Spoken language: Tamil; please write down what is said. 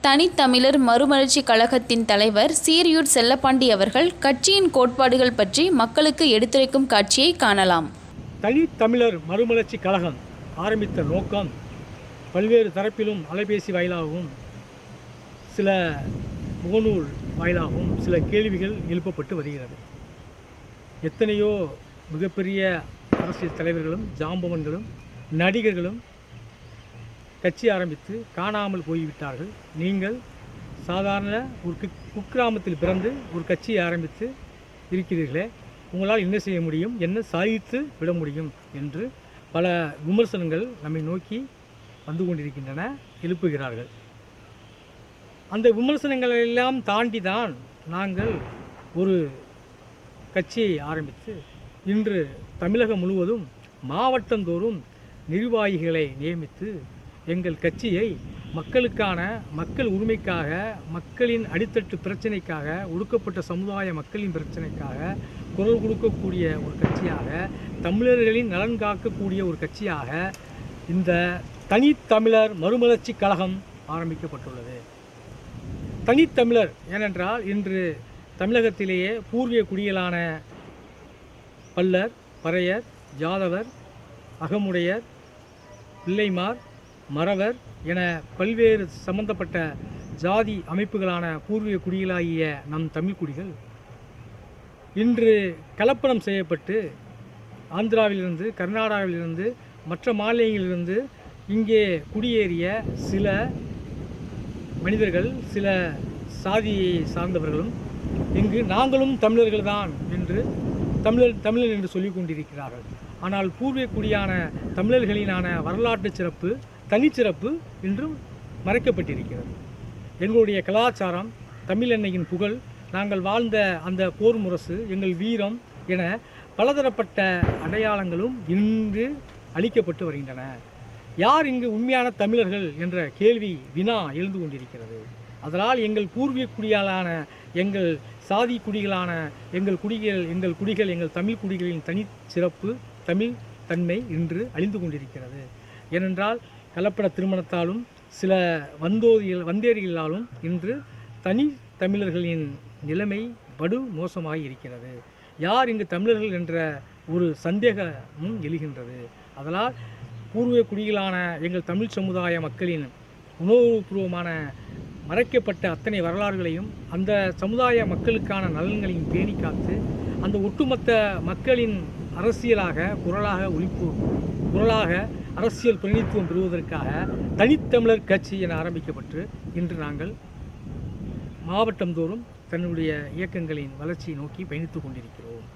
தனித்தமிழர் மறுமலர்ச்சி கழகத்தின் தலைவர் சீரியூர் செல்லப்பாண்டி அவர்கள் கட்சியின் கோட்பாடுகள் பற்றி மக்களுக்கு எடுத்துரைக்கும் காட்சியை காணலாம். தனித்தமிழர் மறுமலர்ச்சி கழகம் ஆரம்பித்த நோக்கம் பல்வேறு தரப்பிலும் அலைபேசி வாயிலாகவும் சில முகநூல் வாயிலாகவும் சில கேள்விகள் எழுப்பப்பட்டு வருகிறது. எத்தனையோ மிகப்பெரிய அரசியல் தலைவர்களும் ஜாம்பவன்களும் நடிகர்களும் கட்சி ஆரம்பித்து காணாமல் போய்விட்டார்கள். நீங்கள் சாதாரண ஒரு குக்கிராமத்தில் பிறந்து ஒரு கட்சியை ஆரம்பித்து இருக்கிறீர்களே, உங்களால் என்ன செய்ய முடியும், என்ன சாதித்து விட முடியும் என்று பல விமர்சனங்கள் நம்மை நோக்கி வந்து கொண்டிருக்கின்றன, எழுப்புகிறார்கள். அந்த விமர்சனங்கள் எல்லாம் தாண்டி தான் நாங்கள் ஒரு கட்சியை ஆரம்பித்து இன்று தமிழகம் முழுவதும் மாவட்டந்தோறும் நிர்வாகிகளை நியமித்து எங்கள் கட்சியை மக்களுக்கான, மக்கள் உரிமைக்காக, மக்களின் அடித்தட்டு பிரச்சனைக்காக, ஒடுக்கப்பட்ட சமுதாய மக்களின் பிரச்சனைக்காக குரல் கொடுக்கக்கூடிய ஒரு கட்சியாக, தமிழர்களின் நலன் காக்கக்கூடிய ஒரு கட்சியாக இந்த தனித்தமிழர் மறுமலர்ச்சி கழகம் ஆரம்பிக்கப்பட்டுள்ளது. தனித்தமிழர் ஏனென்றால் இன்று தமிழகத்திலேயே பூர்வீக குடிகளான பல்லர், பறையர், யாதவர், அகமுடையர், பிள்ளைமார், மறவர் என பல்வேறு சம்பந்தப்பட்ட ஜாதி அமைப்புகளான பூர்வீக குடிகளாகிய நம் தமிழ் குடிகள் இன்று கலப்படம் செய்யப்பட்டு ஆந்திராவிலிருந்து, கர்நாடகாவிலிருந்து, மற்ற மாநிலங்களிலிருந்து இங்கே குடியேறிய சில மனிதர்கள், சில சாதியை சார்ந்தவர்களும் இங்கு நாங்களும் தமிழர்கள்தான் என்று தமிழர் என்று சொல்லிக் கொண்டிருக்கிறார்கள். ஆனால் பூர்வீக குடியான தமிழர்களினான வரலாற்று சிறப்பு, தனிச்சிறப்பு இன்றும் மறைக்கப்பட்டிருக்கிறது. எங்களுடைய கலாச்சாரம், தமிழ் அன்னையின் புகழ், நாங்கள் வாழ்ந்த அந்த போர் முரசு, எங்கள் வீரம் என பலதரப்பட்ட அடையாளங்களும் இன்று அளிக்கப்பட்டு வருகின்றன. யார் இங்கு உண்மையான தமிழர்கள் என்ற கேள்வி வினா எழுந்து கொண்டிருக்கிறது. அதனால் எங்கள் பூர்வீக குடிகளான, எங்கள் சாதி குடிகளான எங்கள் குடிகள், எங்கள் தமிழ் குடிகளின் தனிச்சிறப்பு, தமிழ் தன்மை இன்று அழிந்து கொண்டிருக்கிறது. ஏனென்றால் கலப்பட திருமணத்தாலும் சில வந்தேரிகளாலும் இன்று தனி தமிழர்களின் நிலைமை படு மோசமாகி இருக்கிறது. யார் இங்கு தமிழர்கள் என்ற ஒரு சந்தேகமும் எழுகின்றது. அதனால் பூர்வீக குடிகளான எங்கள் தமிழ் சமுதாய மக்களின் உணர்வுபூர்வமான மறைக்கப்பட்ட அத்தனை வரலாறுகளையும், அந்த சமுதாய மக்களுக்கான நலன்களையும் பேணி காத்து, அந்த ஒட்டுமொத்த மக்களின் அரசியலாக குரலாக அரசியல் பிரதிநிதித்துவம் பெறுவதற்காக தனித்தமிழர் கட்சி என ஆரம்பிக்கப்பட்டு இன்று நாங்கள் மாவட்டந்தோறும் தன்னுடைய இயக்கங்களின் வளர்ச்சியை நோக்கி பயணித்து கொண்டிருக்கிறோம்.